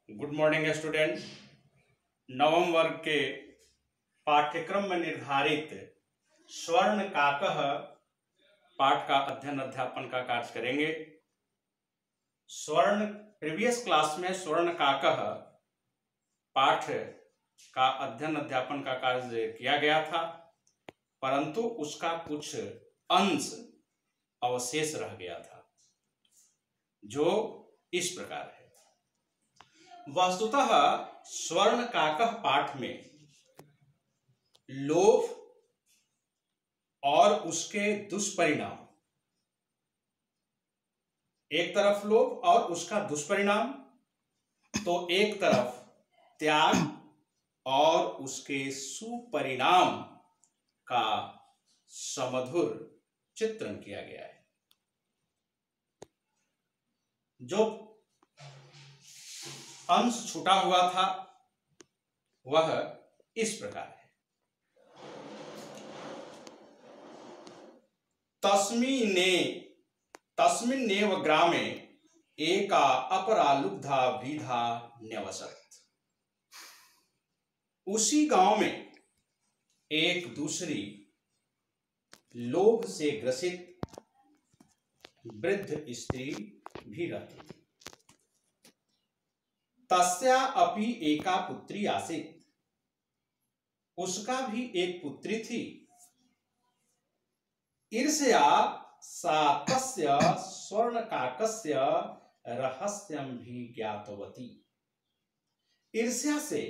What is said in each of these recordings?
Good morning student. नवम वर्ग के पाठ्यक्रम में निर्धारित स्वर्ण काकः पाठ का अध्ययन अध्यापन का कार्य करेंगे। प्रीवियस क्लास में स्वर्ण काकः पाठ का अध्ययन अध्यापन का कार्य किया गया था, परंतु उसका कुछ अंश अवशेष रह गया था, जो इस प्रकार है। वस्तुतः स्वर्ण काकः पाठ में लोभ और उसके दुष्परिणाम, एक तरफ लोभ और उसका दुष्परिणाम, तो एक तरफ त्याग और उसके सुपरिणाम का समधुर चित्रण किया गया है। जो अंश छूटा हुआ था वह इस प्रकार है। तस्मिन्नेव ग्रामे एका अपरा लुब्धा वृद्धा न्यवसत। उसी गांव में एक दूसरी लोभ से ग्रसित वृद्ध स्त्री भी रहती थी। तस्या अपि एका पुत्री आसीत्। उसका भी एक पुत्री थी। ईर्ष्या सा तस्य स्वर्णकाकस्य रहस्यं भी ज्ञातवती। ईर्ष्या से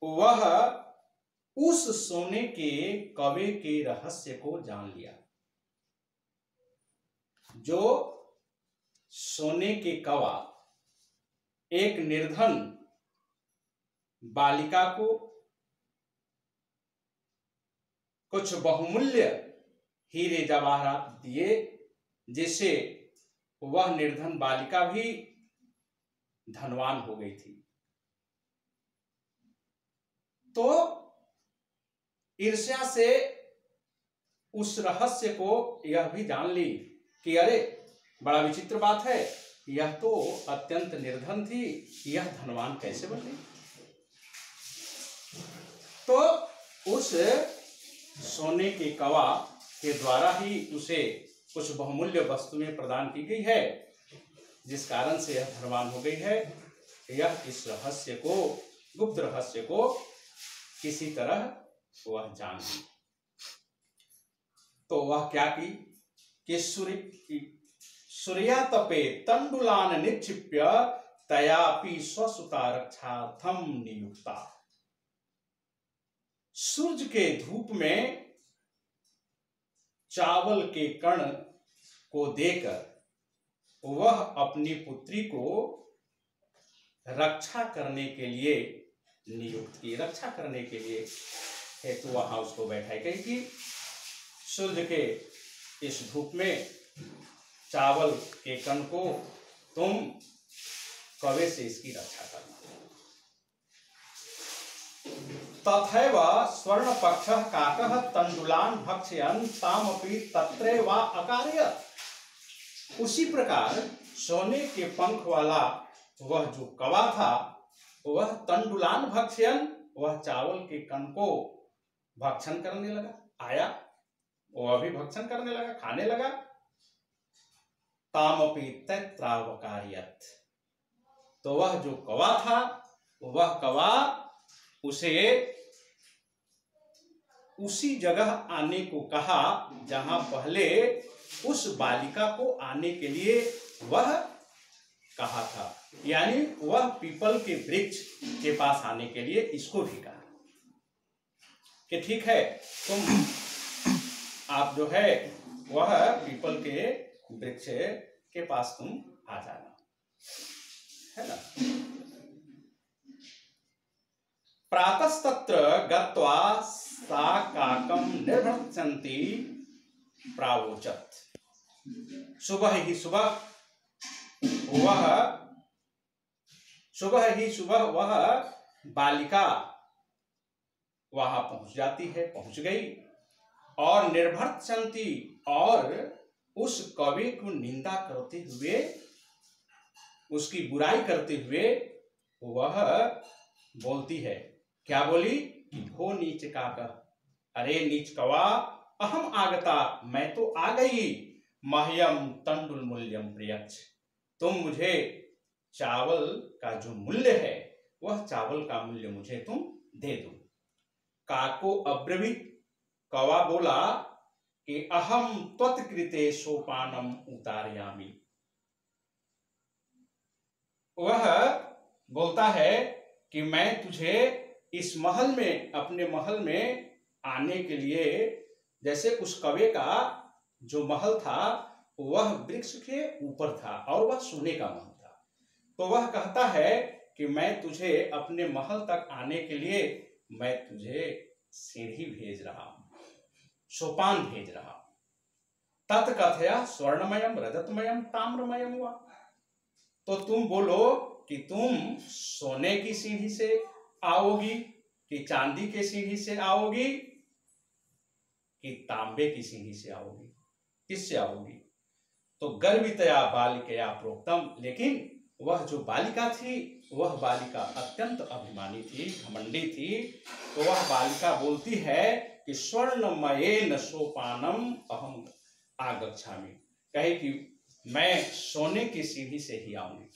वह उस सोने के कवे के रहस्य को जान लिया। जो सोने के कवा एक निर्धन बालिका को कुछ बहुमूल्य हीरे जवाहरात दिए, जिससे वह निर्धन बालिका भी धनवान हो गई थी। तो ईर्ष्या से उस रहस्य को यह भी जान ली कि अरे बड़ा विचित्र बात है, यह तो अत्यंत निर्धन थी, यह धनवान कैसे बन गई। तो उस सोने के कवा के द्वारा ही उसे कुछ बहुमूल्य वस्तुएं प्रदान की गई है, जिस कारण से यह धनवान हो गई है। यह इस रहस्य को, गुप्त रहस्य को किसी तरह वह जान ली। तो वह क्या की कि सूर्या तपे तंडुलान निक्षिप्य तयापि स्वसुता रक्षार्थम नियुक्ता। सूर्य के धूप में चावल के कण को देकर वह अपनी पुत्री को रक्षा करने के लिए नियुक्त की। रक्षा करने के लिए हेतु वहां उसको बैठाई गई कि सूर्य के इस धूप में चावल के कण को तुम कवे से इसकी रक्षा करना। तथैव स्वर्ण पक्षः काकः तंडुलान भक्षयन् तामपि तत्रैव अकारयत्। उसी प्रकार सोने के पंख वाला वह जो कवा था, वह तंडुलान भक्षयन्, वह चावल के कण को भक्षण करने लगा। आया, वह भी भक्षण करने लगा, खाने लगा। तामपि तत्रैवाकारयत्। तो वह जो कवा था, वह कवा उसे उसी जगह आने को कहा जहां पहले उस बालिका को आने के लिए वह कहा था। यानी वह पीपल के वृक्ष के पास आने के लिए इसको भी कहा कि ठीक है, तुम आप जो है वह पीपल के वृक्ष के पास तुम आ जाना, है ना। प्रातस्तत्र गत्वा सा काकं निर्भर्त्सन्ति प्रावोचत्। सुबह ही सुबह वह बालिका वहां पहुंच जाती है, पहुंच गई, और निर्भर्त्सन्ति, और उस कवि को निंदा करते हुए, उसकी बुराई करते हुए वह बोलती है, क्या बोली कि भो नीच काका, अरे नीच कवा, अहम आगता, मैं तो आ गई, मह्यम तंडुल मूल्यम प्रियच्छ, तुम मुझे चावल का जो मूल्य है वह चावल का मूल्य मुझे तुम दे दो। काको अब्रवीत, कौवा बोला कि अहम त्वत्कृते सोपानम उतारयामि, वह बोलता है कि मैं तुझे इस महल में, अपने महल में आने के लिए, जैसे उस कौवे का जो महल था वह वृक्ष के ऊपर था और वह सोने का महल था, तो वह कहता है कि मैं तुझे अपने महल तक आने के लिए मैं तुझे सीढ़ी भेज रहा हूं, सोपान भेज रहा हूं। तत्कथया स्वर्णमयम रजतमयम ताम्रमयम हुआ, तो तुम बोलो कि तुम सोने की सीढ़ी से आओगी कि चांदी के सीढ़ी से आओगी कि तांबे की सीढ़ी से आओगी, किससे आओगी? तो गर्वितया बालिकया प्रोक्तम, लेकिन वह जो बालिका थी वह बालिका अत्यंत अभिमानी थी, घमंडी थी, तो वह बालिका बोलती है कि स्वर्णमयेन सोपानम अहम आगच्छामि, कहे कि मैं सोने की सीढ़ी से ही आऊंगी।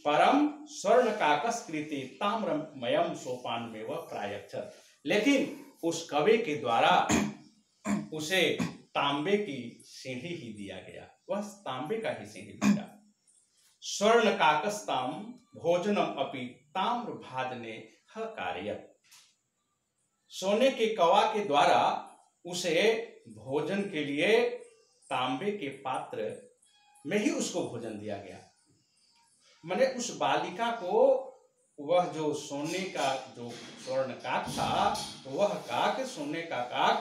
परम स्वर्ण काकस्कृति ताम्रमयम सोपान में वह प्रायच्छत, लेकिन उस कवि के द्वारा उसे तांबे की सीढ़ी ही दिया गया, वह तांबे का ही सीढ़ी दिया। स्वर्ण काकस्ताम भोजनम अपि ताम्र भाजने कार्यत, सोने के कौवा के द्वारा उसे भोजन के लिए तांबे के पात्र में ही उसको भोजन दिया गया। माने उस बालिका को वह जो सोने का जो स्वर्ण काक था, तो वह काक, सोने का काक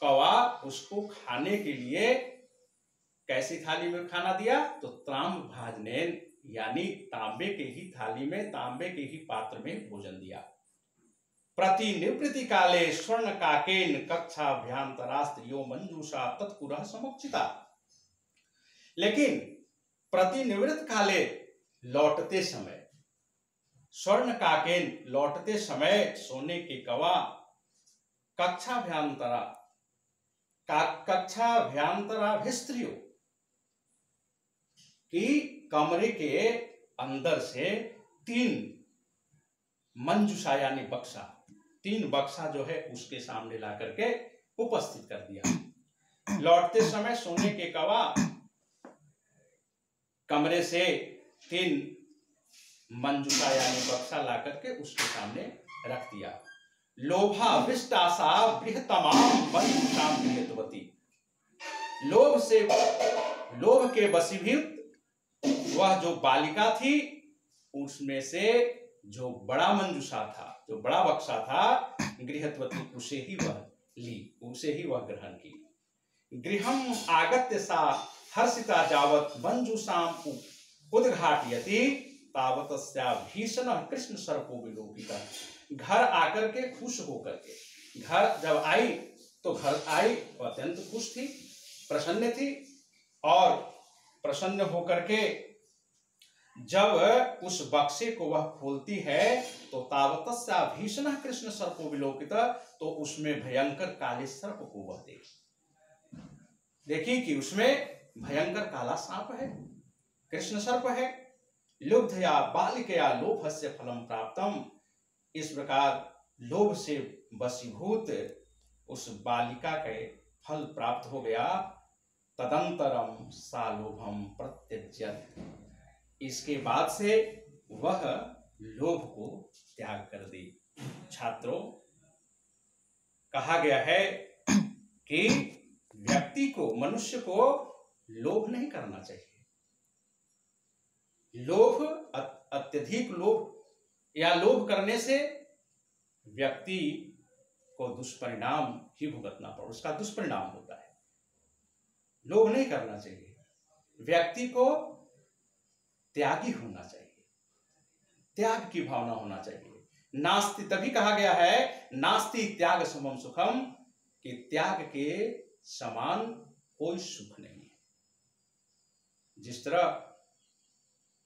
कौवा उसको खाने के लिए कैसी थाली में खाना दिया? तो ताम्र भाजनेन, यानी तांबे के ही थाली में, तांबे के ही पात्र में भोजन दिया। प्रतिनिवृत्ति काले स्वर्ण काकेन कक्षाभ्यांतरास्त्रियो मंजूषा तत्पुरः समुचिता, लेकिन प्रतिनिवृत्त काले, लौटते समय, स्वर्ण काकेन, लौटते समय सोने के कौवा कक्षाभ्यांतरा, कक्षाभ्यांतराभिस्त्रियो, कि कमरे के अंदर से 3 मंजूषा यानी बक्सा, 3 बक्सा जो है उसके सामने ला करके उपस्थित कर दिया। लौटते समय सोने के कौवा कमरे से 3 मंजूषा यानी बक्सा ला करके उसके सामने रख दिया। लोभा विष्टासा बृहतमाम मंजूषाम गृहीतवती, लोभ से, लोभ के वशीभूत वह जो बालिका थी उसमें से जो बड़ा मंजूषा था, जो बड़ा बक्सा था, गृहत्वती, उसे ही वह ली, उसे ही वह ग्रहण की। गृहम आगत्य सा हर्षिता जावत मंजूषाम उद्घाटयति तावतस्या भीषण कृष्ण सर्पो विलोकिता, घर आकर के खुश होकर के, घर जब आई तो घर आई तो अत्यंत खुश थी, प्रसन्न थी, और प्रसन्न होकर के जब उस बक्से को वह खोलती है तो तावतस्या भीषण कृष्ण सर्पो विलोकिता, तो उसमें भयंकर काले सर्प को वह देखी कि उसमें भयंकर काला सांप है, कृष्ण सर्प है। लुब्धया बालिकया लोभस्य फलम प्राप्तम, इस प्रकार लोभ से वशीभूत उस बालिका के फल प्राप्त हो गया। तदंतरम सा लोभम प्रत्यज्यत, इसके बाद से वह लोभ को त्याग कर दी। छात्रों, कहा गया है कि व्यक्ति को, मनुष्य को लोभ नहीं करना चाहिए। लोभ, अत्यधिक लोभ या लोभ करने से व्यक्ति को दुष्परिणाम ही भुगतना पड़े, उसका दुष्परिणाम होता है। लोभ नहीं करना चाहिए, व्यक्ति को त्यागी होना चाहिए, त्याग की भावना होना चाहिए। नास्ति, तभी कहा गया है नास्ति त्याग समम सुखम, कि त्याग के समान कोई सुख नहीं है। जिस तरह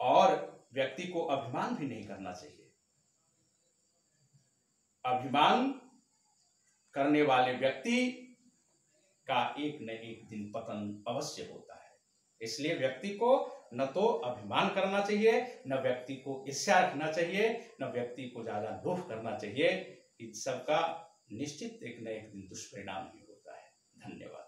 और व्यक्ति को अभिमान भी नहीं करना चाहिए। अभिमान करने वाले व्यक्ति का एक न एक दिन पतन अवश्य होता है। इसलिए व्यक्ति को न तो अभिमान करना चाहिए, न व्यक्ति को ईर्ष्या रखना चाहिए, न व्यक्ति को ज्यादा लोभ करना चाहिए। इन सब का निश्चित एक न एक दिन दुष्परिणाम ही होता है। धन्यवाद।